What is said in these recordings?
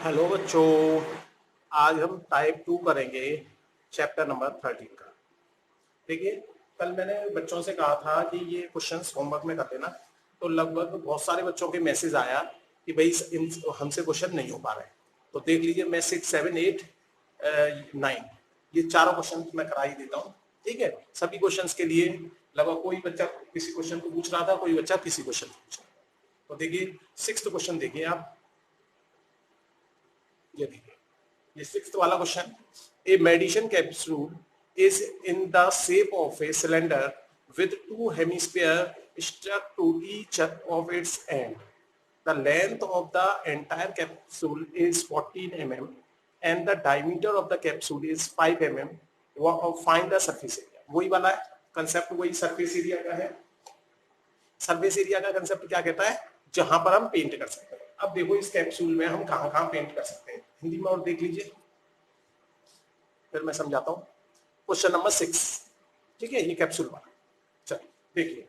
Hello बच्चों, आज हम टाइप 2 करेंगे चैप्टर नंबर 13 का। देखिए, कल मैंने बच्चों से कहा था कि ये क्वेश्चंस होमवर्क में कर देना, तो लगभग बहुत सारे बच्चों के मैसेज आया कि भाई हमसे क्वेश्चन नहीं हो पा रहे। तो देख लीजिए, मैं 6, 7, 8, 9 ये चारों क्वेश्चन मैं करा ही देता हूँ। ठीक है, सभी क्वेश्चंस के लिए लगभग कोई बच्चा किसी क्वेश्चन को पूछ रहा था, कोई बच्चा किसी क्वेश्चन को पूछ रहा था। तो देखिए, 6th क्वेश्चन देखिए आप, ये देखिए, ये 6th वाला question. A medicine capsule is in the shape of a cylinder with two hemispheres stuck to each of its end. The length of the entire capsule is 14 mm and the diameter of the capsule is 5 mm. Find the surface area. वही वाला है concept, वही surface area का है। Surface area का concept क्या कहता है? जहां पर हम पेंट कर सकते हैं। अब देखो, इस कैप्सूल में हम कहां कहां पेंट कर सकते हैं, हिंदी में और देख लीजिए, फिर मैं समझाता हूं। क्वेश्चन नंबर 6, ठीक है, ये कैप्सूल वाला। चलिए देखिए,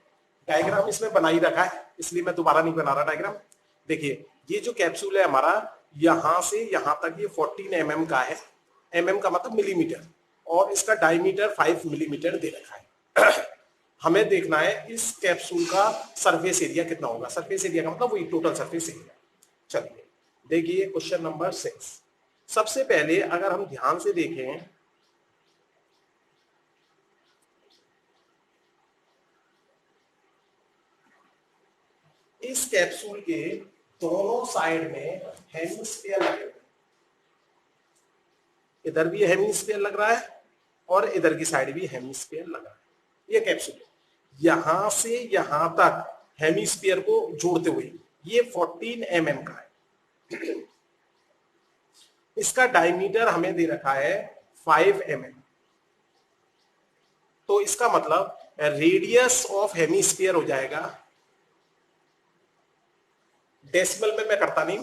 डायग्राम इसमें बना ही रखा है, इसलिए मैं दोबारा नहीं बना रहा डायग्राम। देखिए, ये जो कैप्सूल है हमारा, यहां से यहां तक ये 14 mm का है। mm का मतलब मिलीमीटर, और इसका डायमीटर 5 मिलीमीटर दे रखा है। हमें देखना है इस कैप्सूल का सरफेस एरिया कितना होगा। सरफेस एरिया का मतलब वही टोटल सरफेस एरिया। चलिए देखिए क्वेश्चन नंबर 6। सबसे पहले अगर हम ध्यान से देखें, इस कैप्सूल के दोनों साइड में हेमिस्फीयर लगे हुए, इधर भी हेमिस्फीयर लग रहा है और इधर की साइड भी हेमिस्फीयर लग रहा है। ये कैप्सूल यहां से यहां तक हेमिस्फीयर को जोड़ते हुए ये 14 mm का है। इसका डायमीटर हमें दे रखा है 5 mm। तो इसका मतलब रेडियस ऑफ हेमिस्फीयर हो जाएगा, डेसिमल में मैं करता नहीं,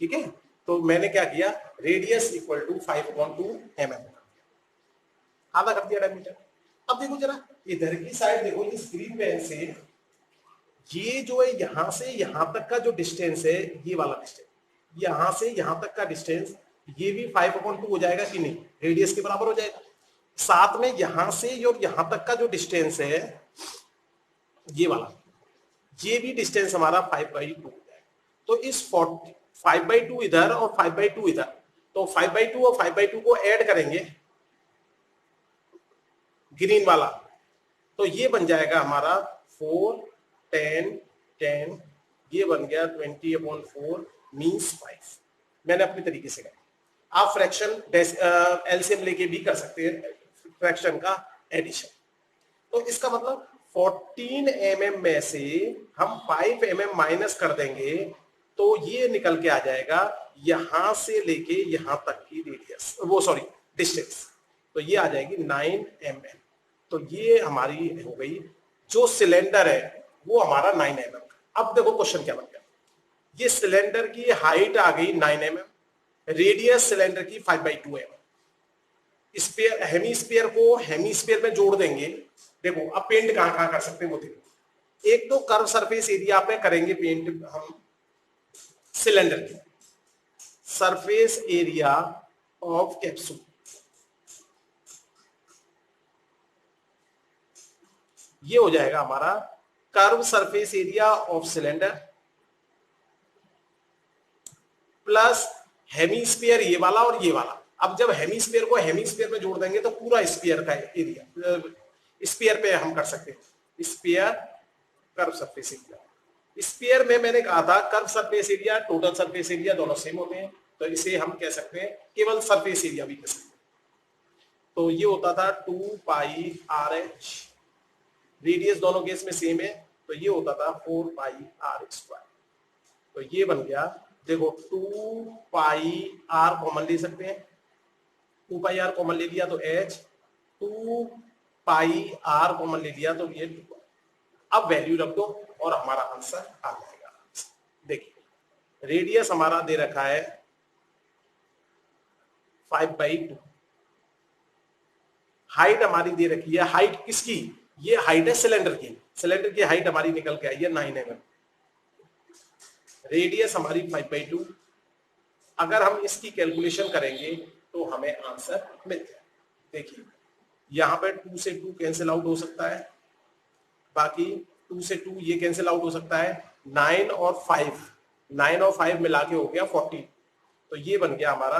ठीक है, तो मैंने क्या किया, रेडियस इक्वल टू 5/2 mm, आधा कर दिया डायमीटर। अब देखो जरा इधर की साइड, देखो इस ग्रीन पेन से ये जो है यहां से यहां तक का जो डिस्टेंस है, ये वाला डिस्टेंस, यहां से यहां तक का डिस्टेंस, ये भी 5/2 हो जाएगा कि नहीं, रेडियस के बराबर हो जाएगा। साथ में यहां से और यहां तक का जो डिस्टेंस है, ये वाला, ये भी डिस्टेंस हमारा 5/2 हो जाएगा। तो इस 5/2 इधर और 5/2 इधर, तो 5/2 और 5/2 को ऐड करेंगे, ग्रीन वाला, तो ये बन जाएगा हमारा 4, 10, 10, ये बन गया 20/4 मीन्स 5। मैंने अपने तरीके से कहा, आप फ्रैक्शन एलसीएम लेके भी कर सकते हैं, फ्रैक्शन का एडिशन। तो इसका मतलब 14 mm में से हम 5 mm माइनस कर देंगे, तो ये निकल के आ जाएगा यहां से लेके यहां तक की रेडियस, वो सॉरी डिस्टेंस, तो ये आ जाएगी 9 mm। तो ये हमारी हो गई, जो सिलेंडर है वो हमारा 9 mm का। अब देखो क्वेश्चन क्या बन गया, ये सिलेंडर की हाइट आ गई 9 mm, रेडियस सिलेंडर की 5/2 mm। स्पेयर हेमिस्फीयर को हेमिस्फीयर में जोड़ देंगे। देखो अब पेंट कहां कहां कर सकते हैं वो देखो। एक तो कर्व सरफेस एरिया पे करेंगे पेंट हम, सिलेंडर की सरफेस एरिया ऑफ कैप्सूल, ये हो जाएगा हमारा curve surface area of cylinder plus hemisphere ये वाला और ये वाला। अब जब हेमिस्फीयर को हेमिस्फीयर में जोड़ देंगे तो पूरा स्फीयर का एरिया, स्फीयर पे हम कर सकते हैं, sphere curve surface area. Sphere में मैंने कहा था curve surface area total surface area दोनों सेम होते हैं, तो इसे हम कह सकते हैं केवल सरफेस एरिया भी कह सकते हैं। तो ये होता था 2πr/h, रेडियस दोनों केस में सेम है, तो ये होता था 4πr²। तो ये बन गया, देखो 2πr कॉमन ले सकते हैं, 2πr कॉमन ले लिया तो h, 2πr कॉमन ले लिया तो ये 2। अब वैल्यू रख दो और हमारा आंसर आ जाएगा। देखिए रेडियस हमारा दे रखा है 5/2, हाइट हमारी दे रखी है, हाइट किसकी, ये हाइट है सिलेंडर की, सिलेंडर की हाइट हमारी निकल के आई है 9 mm, रेडियस हमारी 5/2, अगर हम इसकी कैलकुलेशन करेंगे तो हमें आंसर मिल जाए। देखिए यहाँ पे 2 से 2 कैंसिल आउट हो सकता है, बाकी 2 से 2 ये कैंसिल आउट हो सकता है, 9 और 5 मिला के हो गया 40। तो ये बन गया हमारा,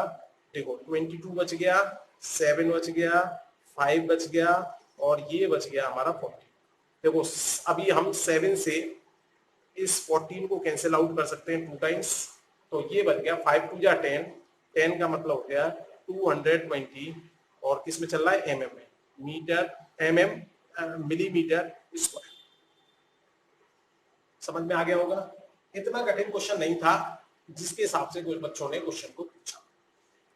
देखो 22 बच गया, 7 बच गया, 5 बच गया और ये बच गया हमारा 40। देखो अभी हम 7 से इस 14 को कैंसिल आउट कर सकते हैं 2 टाइम्स, तो ये बन गया 5 2 जा 10, 10 का मतलब हो गया 220 और किस में चल रहा है, एमएम में, मीटर एमएम मिलीमीटर स्क्वायर। समझ में आ गया होगा। इतना कठिन क्वेश्चन नहीं था जिसके हिसाब से कुछ बच्चों ने क्वेश्चन को पूछा।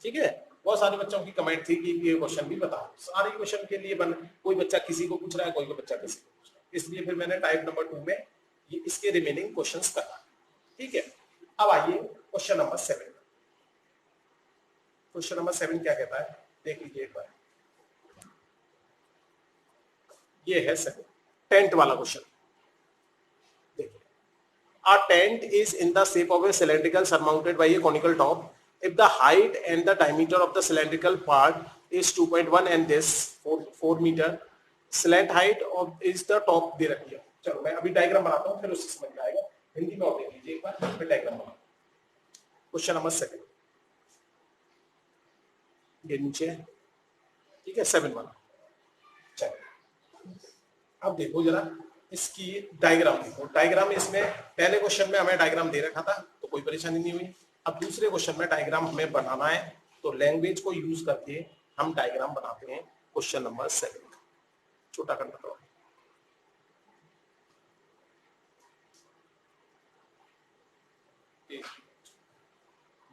ठीक है, बहुत सारे बच्चों की कमेंट थी कि ये क्वेश्चन भी बताओ। सारे क्वेश्चन के लिए कोई बच्चा किसी को पूछ रहा है, कोई बच्चा किसी को पूछ रहा है, इसलिए फिर मैंने टाइप नंबर 2 में ये इसके रिमेनिंग क्वेश्चंस करा। ठीक है, अब आइए क्वेश्चन नंबर 7। क्वेश्चन नंबर 7 क्या कहता है, देख लीजिए एक बार। ये है 7 टेंट वाला क्वेश्चन। देखिए, a tent is in the shape of a cylindrical surmounted by a conical top. If the height and the diameter of the cylindrical part is 2.1 and this 4 meter, slant height of is the top दे रखी है। चलो मैं अभी diagram बनाता हूँ, फिर उससे समझ में आएगा। हिंदी में और देख लीजिए एक बार, फिर डायग्राम बनाओ। क्वेश्चन नंबर 7 ये नीचे है, ठीक है, 7 वाला। चलो अब देखो जरा इसकी डायग्राम देखो। डायग्राम इसमें पहले क्वेश्चन में हमें डायग्राम दे रखा था तो कोई परेशानी नहीं हुई। अब दूसरे क्वेश्चन में डायग्राम हमें बनाना है, तो लैंग्वेज को यूज करके हम डायग्राम बनाते हैं क्वेश्चन नंबर 7 का। छोटा करना तो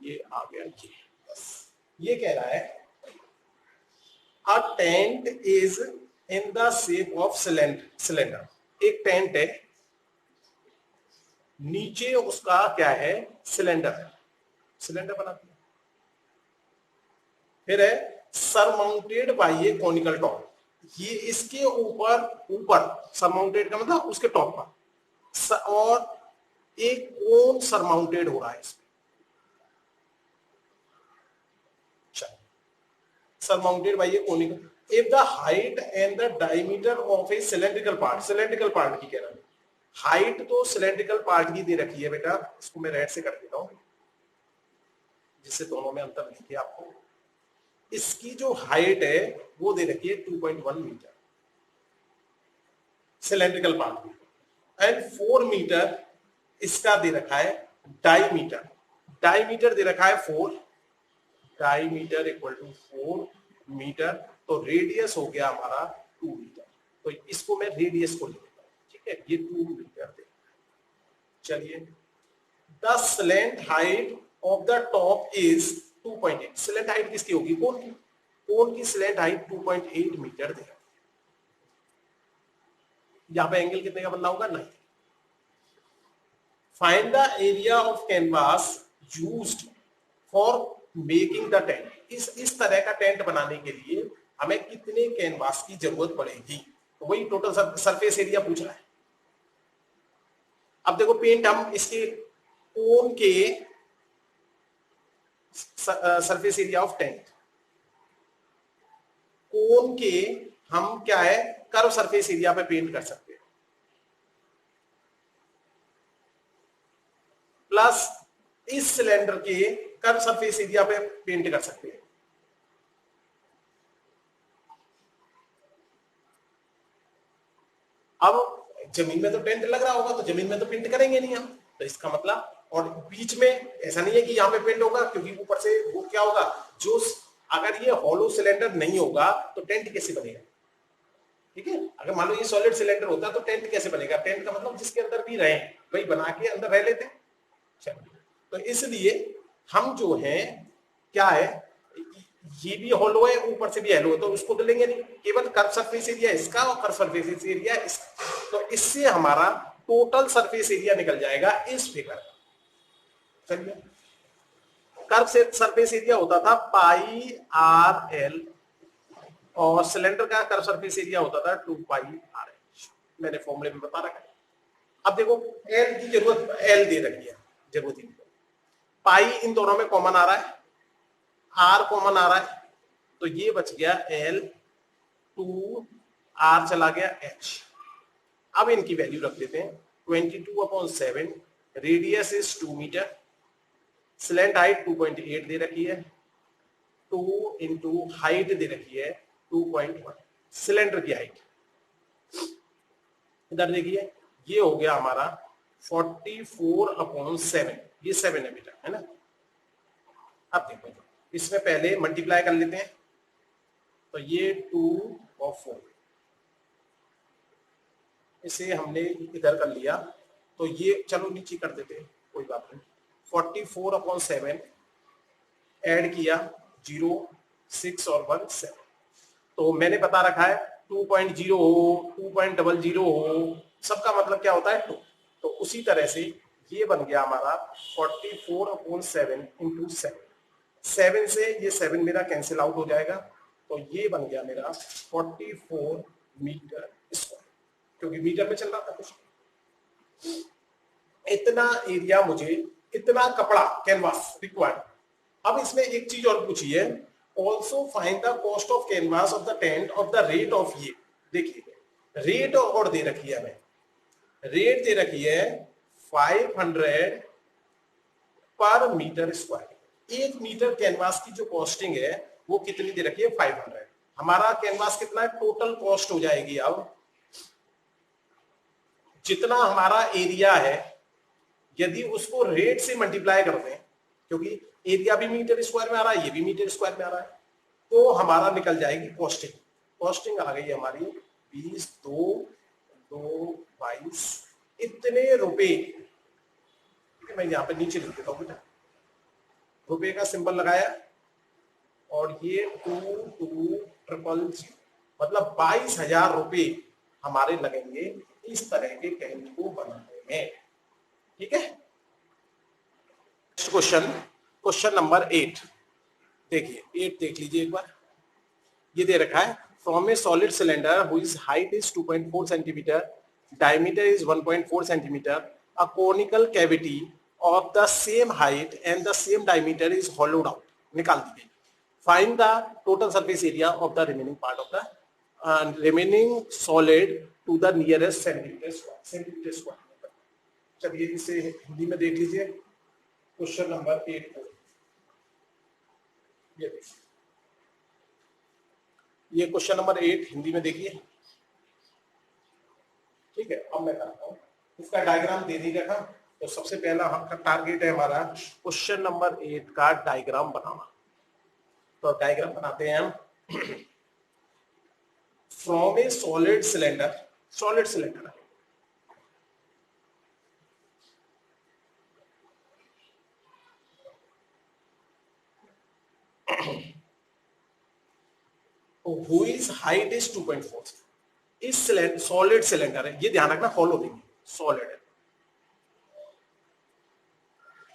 ये आ गया, ये कह रहा है a tent is in the shape of cylinder। एक टेंट है, नीचे उसका क्या है, सिलेंडर है, सिलेंडर बनाते हैं। फिर है सरमाउंटेड बाय ए कॉनिकल टॉप, ये इसके ऊपर सरमाउंटेड का मतलब उसके टॉप पर, और एक कोन सरमाउंटेड हो रहा है इसमें। Surmounted bye A conical, if the height and the diameter of a cylindrical part की कह रहा है। हाइट तो सिलेंड्रिकल पार्ट की दे रखी है बेटा, इसको मैं रेड से कर देता हूं जिससे दोनों में अंतर दिखे आपको। इसकी जो हाइट है वो दे रखी है 2.1 मीटर सिलेंड्रिकल पार्ट की, एंड 4 मीटर इसका दे रखा है डायमीटर। डायमीटर दे रखा है 4, डायमीटर इक्वल टू 4 मीटर, तो रेडियस हो गया हमारा 2 मीटर। तो इसको मैं रेडियस को ले लेता हूं, ठीक है, ये 2 मीटर दे। चलिए, the slant height of the top is 2.8। Slant height किसकी होगी, कोन की। कोन की स्लैंट हाइट 2.8 मीटर दे। यहां पे एंगल कितने का बनना होगा, 9। Find the area of canvas used for making the tent. इस तरह का टेंट बनाने के लिए हमें कितने कैनवास की जरूरत पड़ेगी, तो वही टोटल सरफेस एरिया पूछ रहा है। अब देखो पेंट हम इसके कोन के सरफेस एरिया ऑफ टेंट, कोन के हम क्या है, कर्व सरफेस एरिया पे पेंट कर सकते हैं, प्लस इस सिलेंडर के कर्व सरफेस एरिया पे पेंट कर सकते हैं। अब जमीन में तो टेंट लग रहा होगा, तो जमीन में तो पेंट करेंगे नहीं हम, तो इसका मतलब, और बीच में ऐसा नहीं है कि यहाँ पे पेंट होगा, क्योंकि ऊपर से वो क्या होगा, जो अगर ये हॉलो सिलेंडर नहीं होगा तो टेंट कैसे बनेगा। ठीक है, अगर मान लो ये सॉलिड सिलेंडर होता तो टेंट कैसे बनेगा। टेंट का मतलब जिसके अंदर भी रहे वही बना के अंदर रह लेते हैं। तो इसलिए हम जो है क्या है, ये भी हॉलो है, ऊपर से भी हॉलो है, तो उसको तो लेंगे नहीं, केवल कर्व सरफेस एरिया इसका और कर्व सरफेस एरिया इसका। तो इससे हमारा टोटल सरफेस एरिया निकल जाएगा इस फिगर का। चलिए, कर्व से सरफेस एरिया होता था पाई आर एल, और सिलेंडर का कर्व सरफेस एरिया होता था 2 पाई आर एच। मैंने फॉर्मूले में बता रखा है। अब देखो एल की जरूरत, एल दे रखी है, जरूरत ही नहीं। पाई इन दोनों में कॉमन आ रहा है, आर कॉमन आ रहा है, तो ये बच गया एल, 2 आर चला गया एच। अब इनकी वैल्यू रख देते हैं 22/7, radius is 2 metre, slant height 2.8 दे रखी है, 2 इंटू हाइट दे रखी है 2.1, सिलेंडर की हाइट। इधर देखिए ये हो गया हमारा 44/7, ये 7 है बेटा, है ना। अब देखो इसमें पहले मल्टीप्लाई कर लेते हैं, तो ये 2 और 4, इसे हमने इधर कर लिया, तो ये चलो नीचे कर देते हैं, कोई बात नहीं। 44/7 ऐड किया 0, 6 और 1 7, तो मैंने बता रखा है 2.0 हो, 2.00 हो, सबका मतलब क्या होता है 2। तो उसी तरह से ये बन गया हमारा 44/7 इंटू 7, 7 से ये 7 मेरा कैंसिल आउट हो जाएगा, तो ये बन गया मेरा 44 मीटर स्क्वायर, क्योंकि मीटर में चल रहा था कुछ। इतना एरिया मुझे, इतना कपड़ा कैनवास रिक्वायर्ड। अब इसमें एक चीज और पूछी है, also find the cost of canvas of the tent of the rate of, ये देखिए रेट और दे रखी है हमें, रेट दे रखी है 500 पर मीटर स्क्वायर। 1 मीटर कैनवास की जो कॉस्टिंग है वो कितनी दे रखी है 500। हमारा कैनवास कितना है, टोटल कॉस्ट हो जाएगी अब जितना हमारा एरिया है, यदि उसको रेट से मल्टीप्लाई कर दें, क्योंकि एरिया भी मीटर स्क्वायर में आ रहा है, ये भी मीटर स्क्वायर में आ रहा है, तो हमारा निकल जाएगी कॉस्टिंग। कॉस्टिंग आ गई हमारी 20, 2, 22 इतने रुपए। मैं यहां पे नीचे लिख देता हूं बेटा, रुपए का सिंबल लगाया और ये 2200, मतलब 22,000 रुपए हमारे लगेंगे इस तरह के कैन को बनाने में। ठीक है, क्वेश्चन, क्वेश्चन नंबर 8 देखिए, 8 देख लीजिए एक बार। ये दे रखा है, from a solid cylinder whose height is 2.4 centimetre, diameter is 1.4 centimetre, a conical cavity of the same height and the same diameter is hollowed out. निकाल दीजिए। Find the total surface area of the remaining part of the remaining solid to the nearest centimetre square. चलिए इसे हिंदी में देख लीजिए, question number 8 को। ये देखिए, ये क्वेश्चन नंबर 8 हिंदी में देखिए। ठीक है, अब मैं करता हूं, इसका डायग्राम दे दी रखा, तो सबसे पहला आपका टारगेट है हमारा क्वेश्चन नंबर 8 का डायग्राम बनाना। तो डायग्राम बनाते हैं हम। From a solid cylinder, solid cylinder whose height is 2.4, इस सॉलिड सिलेंडर है, ये ध्यान रखना, फॉलो देंगे, सॉलिड है,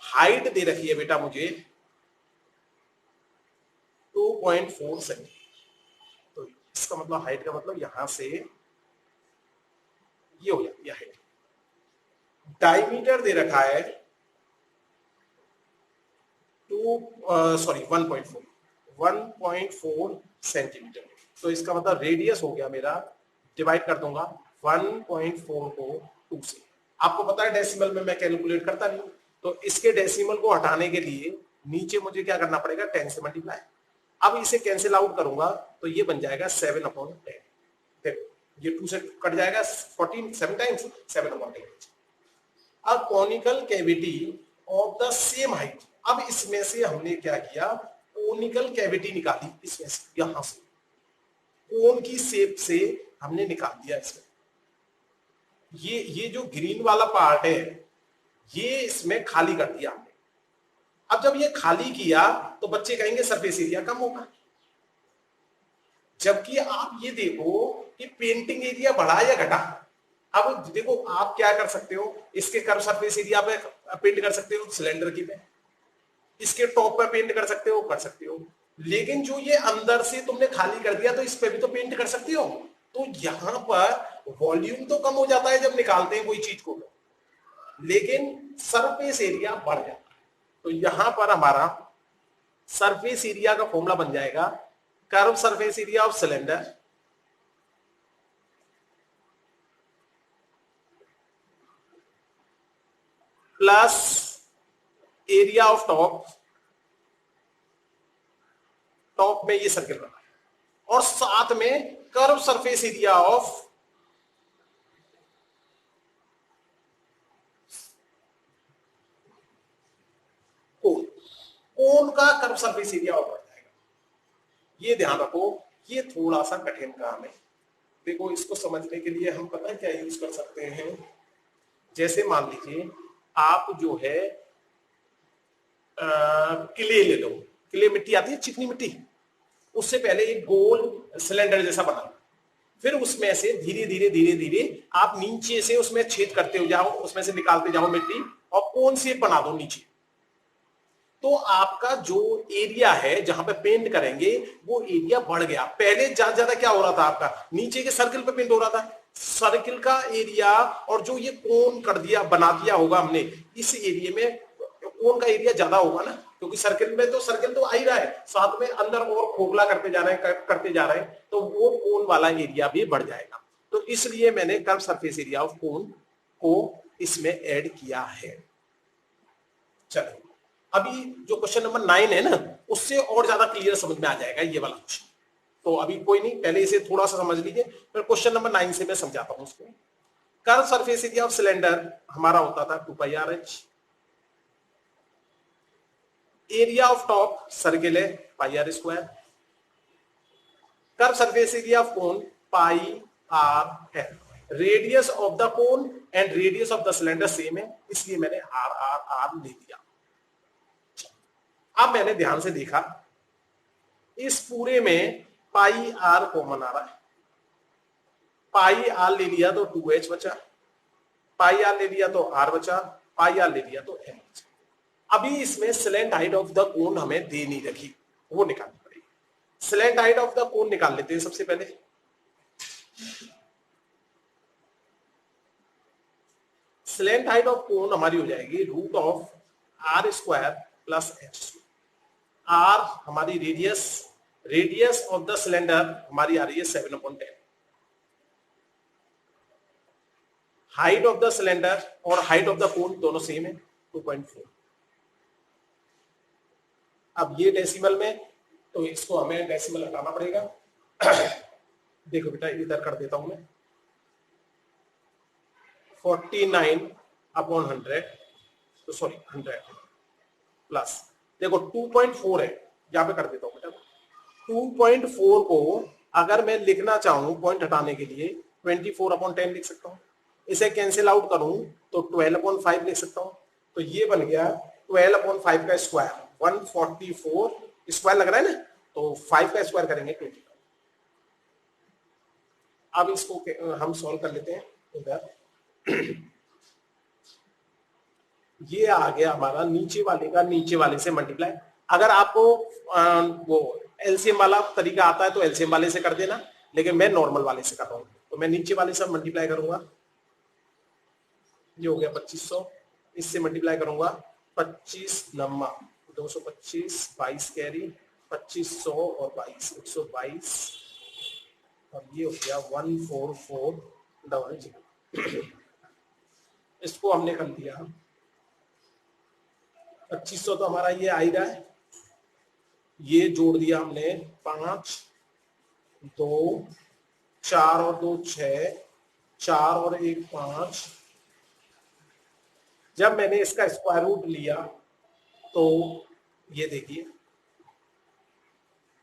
हाइट दे रखी है बेटा मुझे 2.4 सेंटीमीटर। तो इसका मतलब हाइट का मतलब यहां से ये हो जाती है हाइट। डायमीटर दे रखा है 1.4 सेंटीमीटर। तो इसका मतलब रेडियस हो गया मेरा, डिवाइड कर दूंगा 1.4 को 2 से। आपको पता है डेसिमल में मैं कैलकुलेट करता नहीं, तो इसके डेसिमल को हटाने के लिए नीचे मुझे क्या करना पड़ेगा, 10 से मल्टीप्लाई। अब इसे कैंसिल आउट करूंगा तो ये बन जाएगा 7/10। ये 2 से कट जाएगा, 14 7 टाइम्स 7/10। अब conical cavity of the same height, अब इसमें से हमने क्या किया, कोनिकल कैविटी निकाली, इसमें से यहां से कोन की शेप से हमने निकाल दिया इसमें। ये जो ग्रीन वाला पार्ट है ये इसमें खाली कर दिया हमने। अब जब ये खाली किया तो बच्चे कहेंगे सरफेस एरिया कम होगा, जबकि आप ये देखो कि पेंटिंग एरिया बढ़ा या घटा। अब देखो आप क्या कर सकते हो, इसके कर्व सरफेस एरिया पे पेंट कर सकते हो, सिलेंडर की पे, इसके टॉप पे पेंट कर सकते हो, लेकिन जो ये अंदर से तुमने खाली कर दिया तो इस पे भी तो पेंट कर सकते हो। तो यहां पर वॉल्यूम तो कम हो जाता है जब निकालते हैं कोई चीज को, लेकिन सरफेस एरिया बढ़ जाता है। तो यहां पर हमारा सरफेस एरिया का फॉर्मूला बन जाएगा curve surface area of cylinder plus area of top, top में ये सर्किल बना, और साथ में curve surface area of cone, cone का कर्व सरफेस एरिया और बढ़ जाएगा। ये ध्यान रखो, ये थोड़ा सा कठिन काम है। देखो इसको समझने के लिए हम पता है क्या यूज कर सकते हैं, जैसे मान लीजिए आप जो है क्ले ले लो, क्ले मिट्टी आती है चिकनी मिट्टी, उससे पहले एक गोल सिलेंडर जैसा बना, फिर उसमें से धीरे धीरे धीरे धीरे आप नीचे से उसमें छेद करते हो जाओ, उसमें से निकालते जाओ मिट्टी और कोन शेप बना दो नीचे। तो आपका जो एरिया है जहां पे पेंट करेंगे वो एरिया बढ़ गया। पहले ज्यादा ज्यादा क्या हो रहा था, आपका नीचे के सर्किल पे पेंट हो रहा था, सर्किल का एरिया और जो ये कोन कर दिया बना दिया होगा हमने, इस एरिया में कोन का एरिया ज्यादा होगा ना, क्योंकि सर्किल में तो सर्किल तो आ ही रहा है, साथ में अंदर और खोखला करते जा रहे हैं करते जा रहे हैं, तो वो कोन वाला एरिया भी बढ़ जाएगा। तो इसलिए मैंने कर्व सरफेस एरिया ऑफ कोन को इसमें ऐड किया है। चलो अभी जो क्वेश्चन नंबर 9 है ना, उससे और ज्यादा क्लियर समझ में आ जाएगा ये वाला क्वेश्चन। तो अभी कोई नहीं, पहले इसे थोड़ा सा समझ लीजिए, फिर क्वेश्चन नंबर 9 से मैं समझाता हूं उसको। Curve surface area of cylinder हमारा होता था 2πr/h, area of top circle है πr², curve surface area of cone πr है, radius of the cone and radius of the cylinder same है, इसलिए मैंने r ले दिया। अब मैंने ध्यान से देखा, इस पूरे में πr कॉमन आ रहा है, πr ले लिया तो 2h बचा, πr ले लिया तो r बचा, πr ले लिया तो m बचा। अभी इसमें स्लैंट हाइट ऑफ द कोन हमें दे नहीं रखी, वो निकालनी पड़ेगी। स्लैंट हाइट ऑफ द कोन निकाल लेते हैं सबसे पहले। स्लैंट हाइट ऑफ कोन हमारी हो जाएगी √r² प्लस h। r हमारी radius, radius of the cylinder हमारी आ रही है 7/10। हाइट ऑफ द सिलेंडर और हाइट ऑफ द कोन दोनों सेम है 2.4। अब ये डेसिमल में, तो इसको हमें डेसिमल हटाना पड़ेगा। देखो बेटा इधर कर देता हूं मैं, 49/100, तो सॉरी 100 प्लस, देखो 2.4 है, यहां पे कर देता हूं बेटा। 2.4 को अगर मैं लिखना चाहूं पॉइंट हटाने के लिए 24/10 लिख सकता हूं, इसे कैंसिल आउट करूं तो 12/5 लिख सकता हूं, तो ये बन गया 12/5 का स्क्वायर, 144 स्क्वायर लग रहा है ना, तो 5 का स्क्वायर करेंगे 20। अब इसको हम सॉल्व कर लेते हैं इधर। ये आ गया हमारा नीचे वाले का नीचे वाले से मल्टीप्लाई। अगर आपको वो एलसीएम वाला तरीका आता है तो एलसीएम वाले से कर देना, लेकिन मैं नॉर्मल वाले से कर रहा हूं, तो मैं नीचे वाले से मल्टीप्लाई करूंगा, ये हो गया 2500, इससे मल्टीप्लाई करूंगा 25 नम्मा 225, 22 कैरी 2500 और 22 122, और ये हो गया 14400। इसको हमने कर दिया 2500, तो हमारा ये आ ही रहा है, ये जोड़ दिया हमने 5 2 4 और 2 6, 4 और 1 5। जब मैंने इसका स्क्वायर रूट लिया तो ये देखिए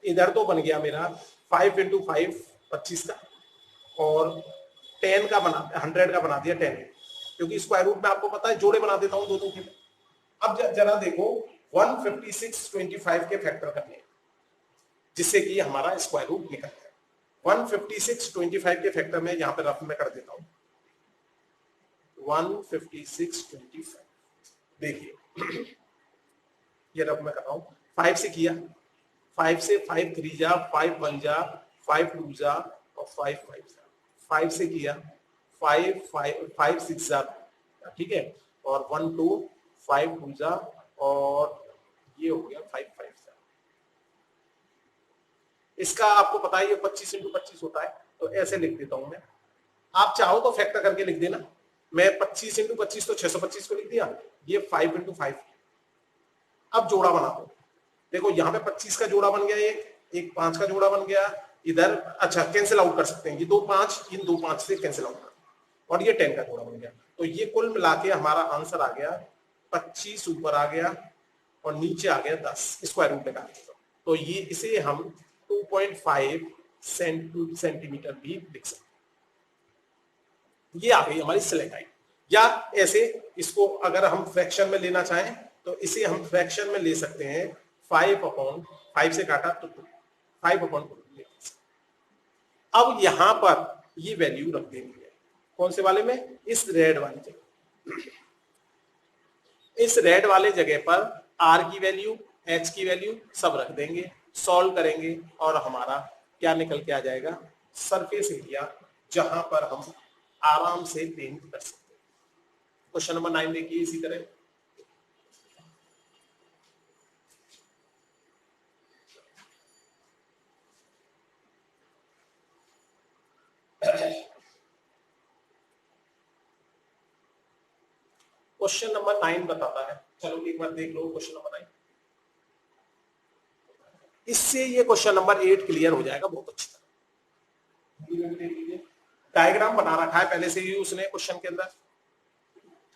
इधर तो बन गया मेरा 5 × 5 25 का, और 10 का बना 100 का बना दिया 10, क्योंकि स्क्वायर रूट में आपको पता है जोड़े बना देता हूं दो के। अब जरा देखो 15625 के फैक्टर करने हैं, जिससे कि हमारा स्क्वायर रूट निकल जाए। 15625 के फैक्टर में यहां पे रफ में कर देता हूं 15625। देखिए ये रफ में कर रहा हूं, 5 से किया, 5 से 5 3 जा, 5 1 जा, 5 2 जा और 5 5 जा, 5 से किया 5 6 जा, ठीक है, और 1 2 5 2 जा और ये हो गया 557। इसका आपको पता है ये 25 × 25 होता है, तो ऐसे लिख देता हूं मैं। आप चाहो तो फैक्टर करके लिख देना। मैं 25 × 25 तो 625 को लिख दिया, ये 5 × 5। अब जोड़ा बना दो। देखो यहाँ पे 25 का जोड़ा बन गया, एक 5 का जोड़ा बन गया इधर। अच्छा, कैंसिल आउट कर सकते हैं, ये 2 5 इन 2 5 से कैंसिल आउट कर, और ये 10 का जोड़ा बन गया। तो ये कुल मिला के हमारा आंसर आ गया 25 ऊपर आ गया और नीचे आ गया 10, स्क्वायर रूट लगा दिया। तो ये इसे हम 2.5 सेंटीमीटर भी लिख सकते हैं। ये आ गई हमारी सेलेक्ट हाइट। या ऐसे इसको अगर हम फ्रैक्शन में लेना चाहें तो इसे हम फ्रैक्शन में ले सकते हैं, 5/5 से काटा तो 5/2। अब यहां पर ये वैल्यू रख देनी है, कौन से वाले में, इस रेड वाली जगह। इस रेड वाले जगह पर आर की वैल्यू, एच की वैल्यू सब रख देंगे, सॉल्व करेंगे और हमारा क्या निकल के आ जाएगा, सरफेस एरिया, जहां पर हम आराम से पेंट कर सकते हैं। क्वेश्चन नंबर 9 देखिए इसी तरह। क्वेश्चन नंबर 9 बताता है, चलो एक बार देख लो क्वेश्चन नंबर 9। इससे ये क्वेश्चन नंबर 8 क्लियर हो जाएगा बहुत अच्छी तरह। डायग्राम बना रखा है पहले से ही उसने क्वेश्चन के अंदर,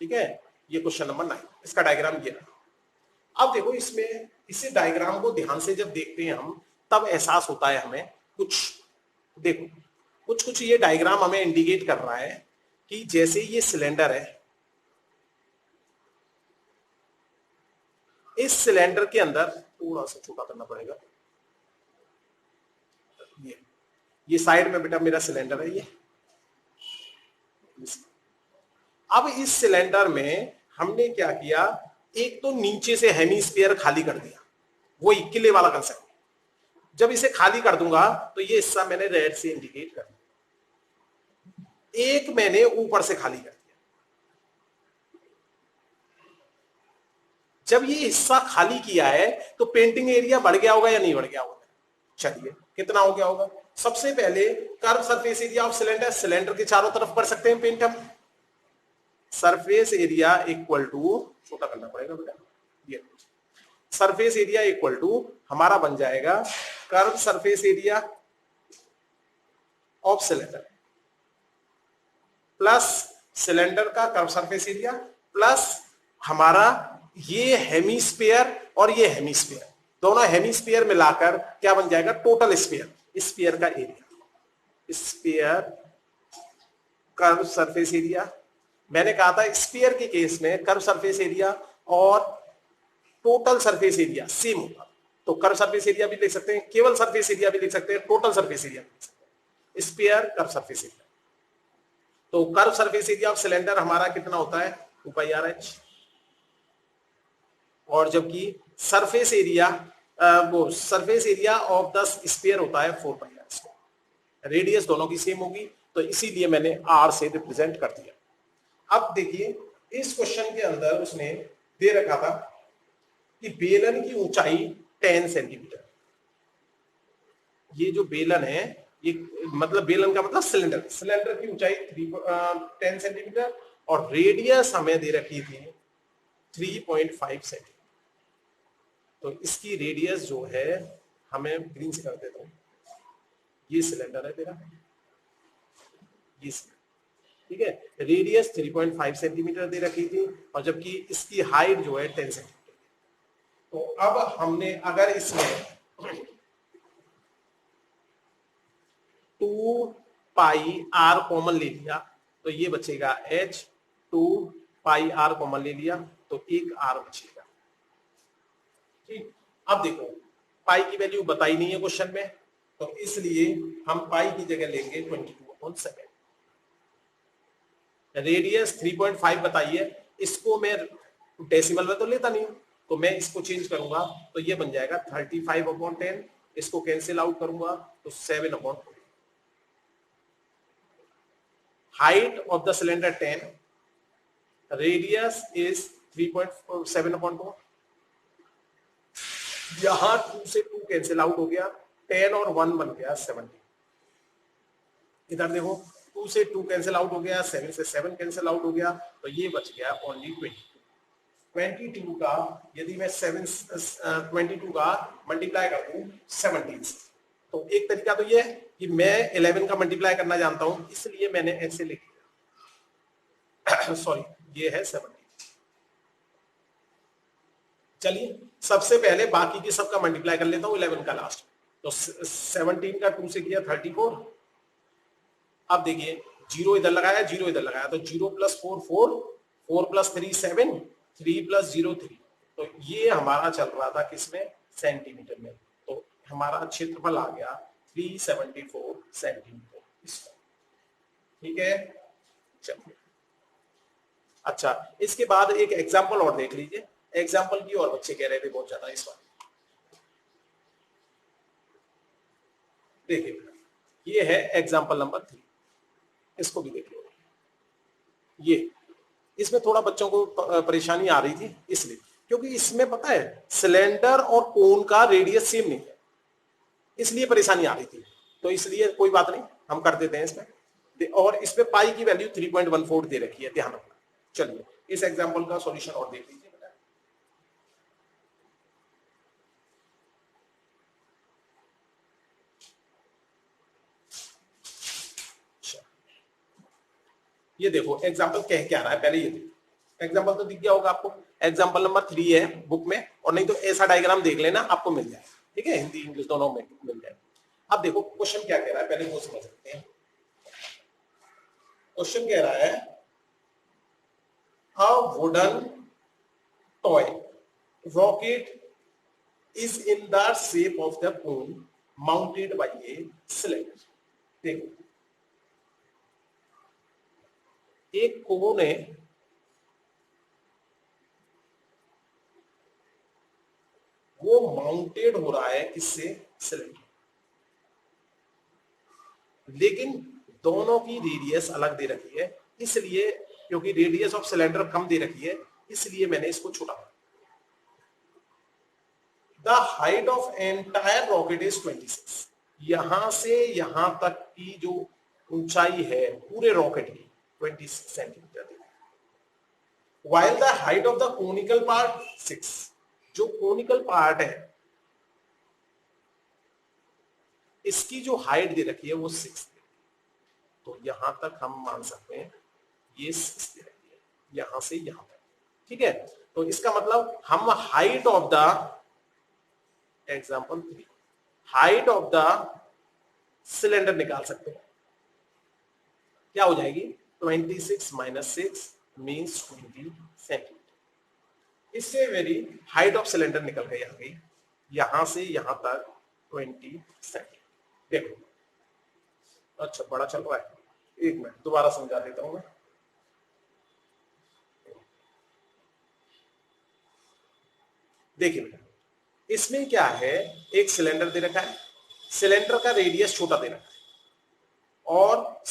ठीक है। ये क्वेश्चन नंबर 9, इसका डायग्राम ये रहा। अब देखो इसमें इसी डायग्राम को ध्यान से जब देखते हैं हम, तब एहसास होता है हमें कुछ। देखो कुछ कुछ ये डायग्राम हमें इंडिकेट कर रहा है कि जैसे ये सिलेंडर है, इस सिलेंडर के अंदर थोड़ा सा छोटा करना पड़ेगा, ये साइड में बेटा मेरा सिलेंडर है ये। अब इस सिलेंडर में हमने क्या किया, एक तो नीचे से हेमीस्फीयर खाली कर दिया, वही किले वाला कंसेप्ट। जब इसे खाली कर दूंगा तो ये हिस्सा मैंने रेड से इंडिकेट कर दिया। एक मैंने ऊपर से खाली कर दिया। जब ये हिस्सा खाली किया है तो पेंटिंग एरिया बढ़ गया होगा या नहीं बढ़ गया होगा? चलिए कितना हो गया होगा। सबसे पहले curve surface area of cylinder, cylinder के चारों तरफ कर सकते हैं पेंट हम। सरफेस एरिया इक्वल टू, छोटा करना पड़ेगा बेटा, ये सरफेस एरिया इक्वल टू हमारा बन जाएगा curve surface area of cylinder plus cylinder का कर्व सरफेस एरिया प्लस हमारा ये हेमीस्फीयर और ये हेमीस्फीयर, दोनों हेमीस्फीयर मिलाकर क्या बन जाएगा, टोटल स्फीयर, स्फीयर का area, sphere curve surface area. मैंने कहा था स्फीयर के केस में कर्व सरफेस एरिया और टोटल सरफेस एरिया सेम होगा, तो कर्व सरफेस एरिया भी लिख सकते हैं, केवल सरफेस एरिया भी लिख सकते हैं, टोटल सरफेस एरिया भी लिख सकते हैं, स्फीयर कर्व सरफेस एरिया। तो curve surface area of cylinder हमारा कितना होता है, 2πRH, और जबकि सरफेस एरिया वो surface area of the sphere होता है 4πR²। रेडियस दोनों की सेम होगी, तो इसीलिए मैंने R से रिप्रेजेंट कर दिया। अब देखिए इस क्वेश्चन के अंदर उसने दे रखा था कि बेलन की ऊंचाई 10 सेंटीमीटर। ये जो बेलन है, ये मतलब बेलन का मतलब सिलेंडर, सिलेंडर की ऊंचाई 10 सेंटीमीटर और रेडियस हमें दे रखी थी 3.5 सेंटीमीटर। तो इसकी रेडियस जो है, हमें ग्रीन से कर देता हूं, ये सिलेंडर है तेरा, ये ठीक है, रेडियस 3.5 सेंटीमीटर दे रखी थी और जबकि इसकी हाइट जो है 10 सेंटीमीटर। तो अब हमने अगर इसमें 2πr कॉमन ले लिया तो ये बचेगा h, 2πr कॉमन ले लिया तो एक r बचेगा। ठीक, अब देखो पाई की वैल्यू बताई नहीं है क्वेश्चन में, तो इसलिए हम पाई की जगह लेंगे 22/7। रेडियस 3.5 बताइए, इसको मैं डेसिमल में तो लेता नहीं हूं, तो मैं इसको चेंज करूंगा तो ये बन जाएगा 35/10। इसको कैंसिल आउट करूंगा तो 7/4। Height of the cylinder 10, radius is 3.7/4, यहां 2 से 2 कैंसिल आउट हो गया, 10 और 1 बन गया 17। इधर देखो 2 से 2 कैंसिल आउट हो गया, 7 से 7 कैंसिल आउट हो गया, तो ये बच गया ओनली 22 का। यदि मैं 22 का मल्टीप्लाई कर दूं 17 से, तो एक तरीका तो ये है कि मैं 11 का मल्टीप्लाई करना जानता हूं, इसलिए मैंने ऐसे लिख दिया। सॉरी, ये है 17। चलिए सबसे पहले बाकी की सबका मल्टीप्लाई कर लेता हूं 11 का लास्ट। तो 17 का 2 से किया 34। अब देखिए जीरो इधर लगाया, जीरो इधर लगाया, तो 0 प्लस 4 4, 4 प्लस 3 7, 3 प्लस 0 3। तो ये हमारा चल रहा था किसमें, सेंटीमीटर में। तो हमारा क्षेत्रफल आ गया 374 सेंटीमीटर इसका। ठीक है, चलिए। अच्छा, इसके बाद एक एग्जाम्पल और देख लीजिए। एग्जाम्पल की और बच्चे कह रहे थे बहुत ज्यादा इस बार। देखिए ये है एग्जाम्पल नंबर 3, इसको भी देख लो। ये इसमें थोड़ा बच्चों को परेशानी आ रही थी, इसलिए क्योंकि इसमें पता है सिलेंडर और कोन का रेडियस सेम नहीं है, इसलिए परेशानी आ रही थी। तो इसलिए कोई बात नहीं, हम कर देते हैं इसमें। और इसमें पाई की वैल्यू 3.14 दे रखी है, ध्यान रखना। चलिए इस एग्जाम्पल का सॉल्यूशन और देख लीजिए। ये देखो एग्जाम्पल कह क्या रहा है, पहले ये देखो। एग्जाम्पल तो दिख गया होगा आपको, एग्जाम्पल नंबर 3 है बुक में, और नहीं तो ऐसा डायग्राम देख लेना, आपको मिल जाए। ठीक है, हिंदी इंग्लिश दोनों में मिल जाए। अब देखो क्वेश्चन क्या कह रहा है, पहले वो समझ सकते हैं। क्वेश्चन कह रहा है a wooden toy rocket is in the shape of the cone mounted by a cylinder। देखो एक कोन है, वो माउंटेड हो रहा है किससे, सिलेंडर। लेकिन दोनों की रेडियस अलग दे रखी है, इसलिए क्योंकि रेडियस ऑफ सिलेंडर कम दे रखी है, इसलिए मैंने इसको छोटा। The height of entire rocket is 26। यहां से यहां तक की जो ऊंचाई है पूरे रॉकेट की 26 centimetre. while the height of the conical part 6। जो कोनिकल पार्ट है इसकी जो हाइट दे रखी है वो 6। तो यहां तक हम मान सकते हैं ये 6 दे रखी है, यहां से यहां तक। ठीक है, तो इसका मतलब हम height of the example 3, height of the cylinder निकाल सकते हैं। क्या हो जाएगी, 26 माइनस 6 मीन्स 20 सेंटीमीटर। इससे मेरी हाइट ऑफ सिलेंडर निकल गई, आ गई यहां से यहां तक 20 सेंटीमीटर। देखो अच्छा बड़ा चल रहा है, एक मिनट दोबारा समझा देता हूं मैं। देखिए बेटा, इसमें क्या है, एक सिलेंडर दे रखा है, सिलेंडर का रेडियस छोटा दे रखा है, और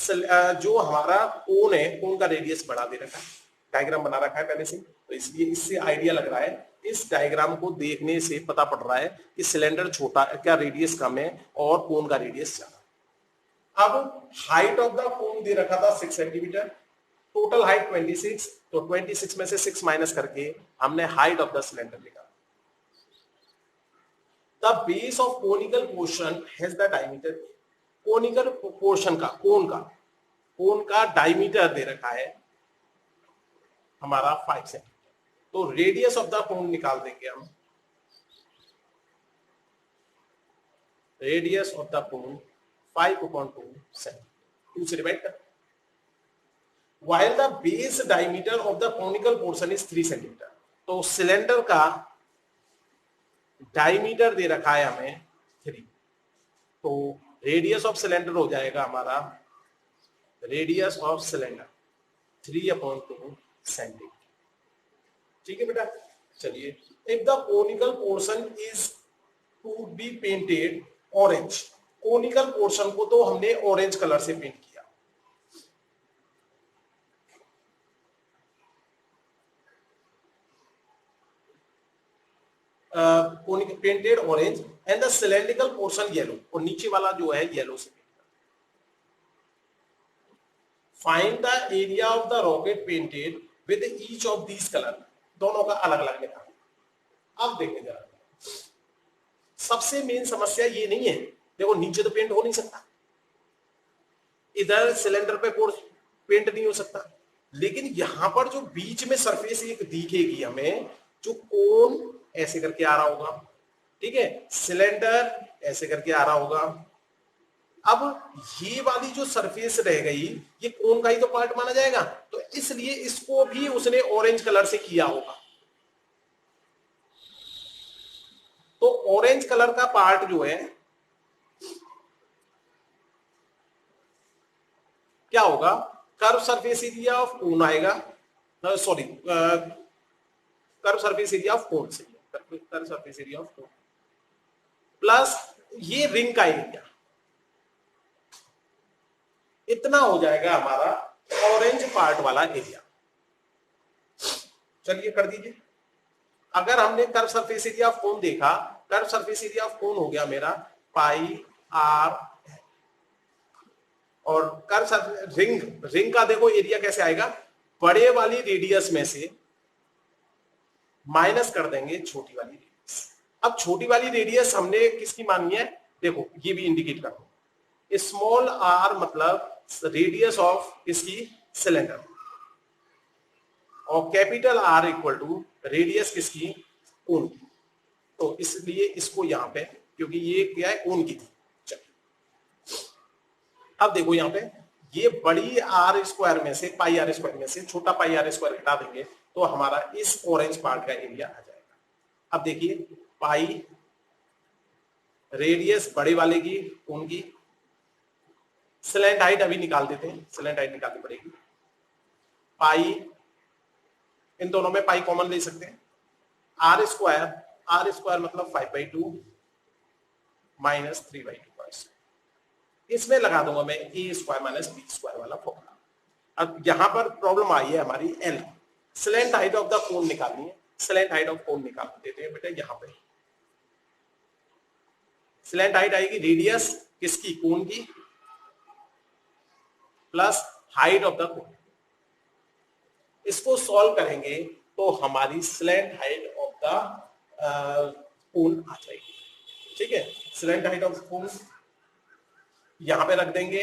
जो हमारा कोन है कोन का रेडियस बड़ा दे रखा है। डायग्राम बना रखा है पहले से, तो इसलिए इससे आइडिया लग रहा है, इस डायग्राम को देखने से पता पड़ रहा है कि सिलेंडर छोटा क्या रेडियस कम है और कोन का रेडियस ज्यादा। अब हाइट ऑफ द कोन दे रखा था 6 सेंटीमीटर, टोटल हाइट 26, तो 26 में से 6 माइनस करके हमने हाइट ऑफ द सिलेंडर निकाला। The base of conical portion has the diameter. Conical portion का कोन का डायमीटर दे रखा है हमारा 5 सेंटीमीटर। तो रेडियस ऑफ द कोन निकाल देंगे हम, radius of the cone 5/2 centimetre, 2 से डिवाइड कर। while the base diameter of the conical portion is 3 centimetre. तो सिलेंडर का डायमीटर दे रखा है हमें 3, तो रेडियस ऑफ सिलेंडर हो जाएगा हमारा, रेडियस ऑफ सिलेंडर 3/2 सेंटीमीटर। ठीक है बेटा, चलिए। If the conical portion is to be painted orange, conical portion को तो हमने ऑरेंज कलर से पेंट किया। Painted orange and the cylindrical portion yellow, और नीचे वाला जो है येलो से। Find the area of the rocket painted with each of these colour, दोनों का अलग अलग निकाल। अब देखें जरा, सबसे मेन समस्या ये नहीं है, देखो नीचे तो पेंट हो नहीं सकता, इधर सिलेंडर पे पेंट नहीं हो सकता, लेकिन यहां पर जो बीच में सरफेस एक दिखेगी हमें, जो कोन ऐसे करके आ रहा होगा, ठीक है, सिलेंडर ऐसे करके आ रहा होगा। अब ये वाली जो सरफेस रह गई, ये कोन का ही तो पार्ट माना जाएगा, तो इसलिए इसको भी उसने ऑरेंज कलर से किया होगा। तो ऑरेंज कलर का पार्ट जो है क्या होगा, curve surface area of cone आएगा, sorry curve surface area of cone से, curve surface area of cone plus ये रिंग का एरिया, इतना हो जाएगा हमारा ऑरेंज पार्ट वाला एरिया। चलिए कर दीजिए। अगर हमने curve surface area of cone देखा, curve surface area of cone हो गया मेरा पाई आर, और कर्व रिंग का देखो एरिया कैसे आएगा, बड़े वाली रेडियस में से माइनस कर देंगे छोटी वाली रेडियस। अब छोटी वाली रेडियस हमने किसकी मानी है, देखो ये भी इंडिकेट कर दो, स्मॉल आर मतलब रेडियस ऑफ इसकी सिलेंडर, और capital R equal to radius किसकी, कोन की। तो इसलिए इसको यहां पे, क्योंकि ये क्या है कोन की थी। अब देखो यहां पे ये बड़ी आर स्क्वायर में से, पाई आर स्क्वायर में से छोटा पाई आर स्क्वायर हटा देंगे तो हमारा इस ऑरेंज पार्ट का एरिया आ जाएगा। अब देखिए पाई रेडियस बड़े वाले की कोन की, स्लैंट हाइट अभी निकाल देते हैं, स्लैंट हाइट निकालनी पड़ेगी, पाई इन दोनों में पाई कॉमन ले सकते हैं, आर स्क्वायर मतलब 5/2 माइनस 3/2, इसमें लगा दूंगा मैं ए स्क्वायर माइनस बी स्क्वायर वाला फॉर्मूला। अब यहां पर प्रॉब्लम आई है हमारी L, slant height of the कोन निकालनी है, स्लैंट हाइट ऑफ कोन निकाल देते हैं बेटा। यहां पे स्लैंट हाइट आएगी रेडियस किसकी, कोन की, plus height of the cone. इसको सॉल्व करेंगे तो हमारी slant height of the cone आ जाएगी, ठीक है। स्लैंट हाइट ऑफ कोन यहां पे रख देंगे,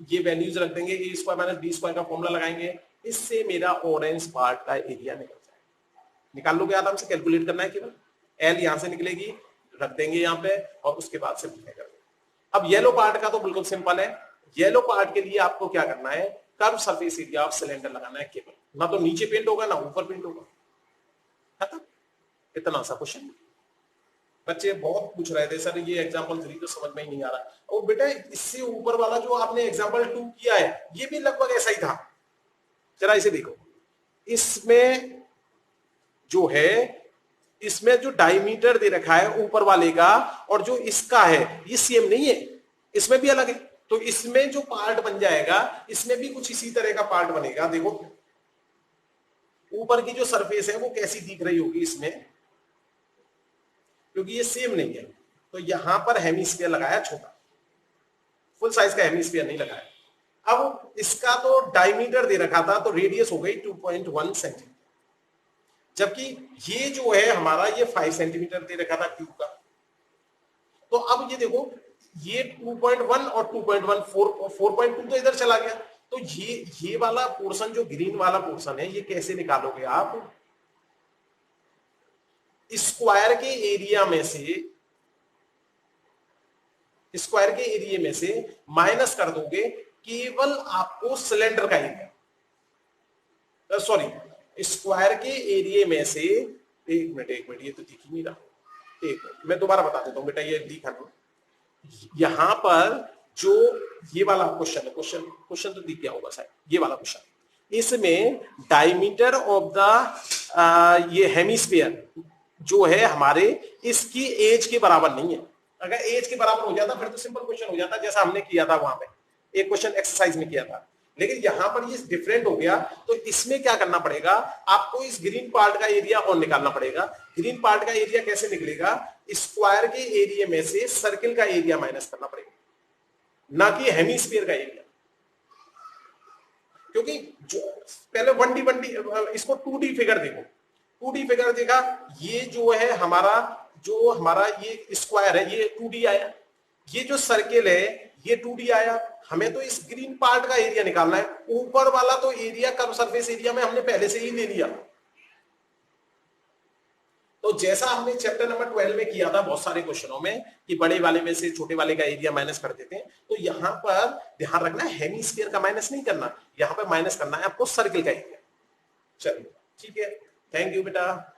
ये वैल्यूज रख देंगे, ए स्क्वायर माइनस बी स्क्वायर का फॉर्मूला लगाएंगे, इससे मेरा ऑरेंज पार्ट का एरिया निकल जाएगा। निकाल लोगे आराम से, कैलकुलेट करना है केवल, एल यहां से निकलेगी, रख देंगे यहां पे, और उसके बाद सिंपलीफाई कर देंगे। अब येलो पार्ट का तो बिल्कुल सिंपल है, येलो पार्ट के लिए आपको क्या करना है, curve surface area of cylinder लगाना है केवल, ना तो नीचे पेंट होगा ना ऊपर पेंट होगा, खत्म, इतना सा क्वेश्चन। बच्चे बहुत पूछ रहे थे सर ये एग्जांपल 3 तो समझ में ही नहीं आ रहा, और बेटा इससे ऊपर वाला जो आपने एग्जांपल 2 किया है ये भी लगभग ऐसा ही था। जरा इसे देखो, इसमें जो है, इसमें जो डायमीटर दे रखा है ऊपर वाले का और जो इसका है ये सेम नहीं है, इसमें भी अलग है। तो इसमें जो पार्ट बन जाएगा इसमें भी कुछ इसी तरह का पार्ट बनेगा। देखो ऊपर की जो सरफेस है वो कैसी दिख रही होगी इसमें, क्योंकि ये सेम नहीं है, तो यहां पर हेमिस्फीयर लगाया छोटा, फुल साइज का हेमिस्फीयर नहीं लगाया। अब इसका तो डायमीटर दे रखा था तो रेडियस हो गई 2.1 सेंटीमीटर, जबकि ये जो है हमारा ये 5 सेंटीमीटर दे रखा था क्यूब का। तो अब ये देखो ये 2.1 और 2.1 4.2 तो इधर चला गया, तो ये वाला पोर्शन जो ग्रीन वाला पोर्शन है ये कैसे निकालोगे आप, स्क्वायर के एरिया में से माइनस कर दोगे केवल आपको सिलेंडर का एरिया, सॉरी स्क्वायर के एरिया में से, एक मिनट ये तो दिख ही नहीं रहा, एक मिनट मैं दोबारा बता देता हूं बेटा, ये दिखा दो। यहां पर जो ये वाला क्वेश्चन तो दिख गया होगा शायद, ये वाला क्वेश्चन, इसमें डायमीटर ऑफ द ये हेमिस्फीयर जो है हमारे, इसकी एज के बराबर नहीं है। अगर एज के बराबर हो जाता फिर तो सिंपल क्वेश्चन हो जाता, जैसा हमने किया था वहां पे एक क्वेश्चन एक्सरसाइज में किया था, लेकिन यहां पर ये डिफरेंट हो गया, तो इसमें क्या करना पड़ेगा, आपको इस ग्रीन पार्ट का एरिया और निकालना पड़ेगा। ग्रीन पार्ट का एरिया कैसे निकलेगा, स्क्वायर के एरिया में से सर्किल का एरिया माइनस करना पड़ेगा, ना कि हेमीस्फीयर का एरिया। क्योंकि जो पहले 1D इसको 2D फिगर देखो, 2D फिगर देखा, ये जो है हमारा ये स्क्वायर है, ये 2D आया, ये जो सर्किल है ये 2D आया। हमें तो इस ग्रीन पार्ट का एरिया निकालना है, ऊपर वाला तो एरिया कर्व सरफेस एरिया में हमने पहले से ही ले लिया। तो जैसा हमने चैप्टर नंबर 12 में किया था बहुत सारे क्वेश्चनों में कि बड़े वाले में से छोटे वाले का एरिया माइनस कर देते हैं, तो यहां पर ध्यान रखना है हेमीस्फीयर का माइनस नहीं करना, यहां पर माइनस करना है आपको सर्किल का एरिया। चलिए ठीक है, थैंक यू बेटा।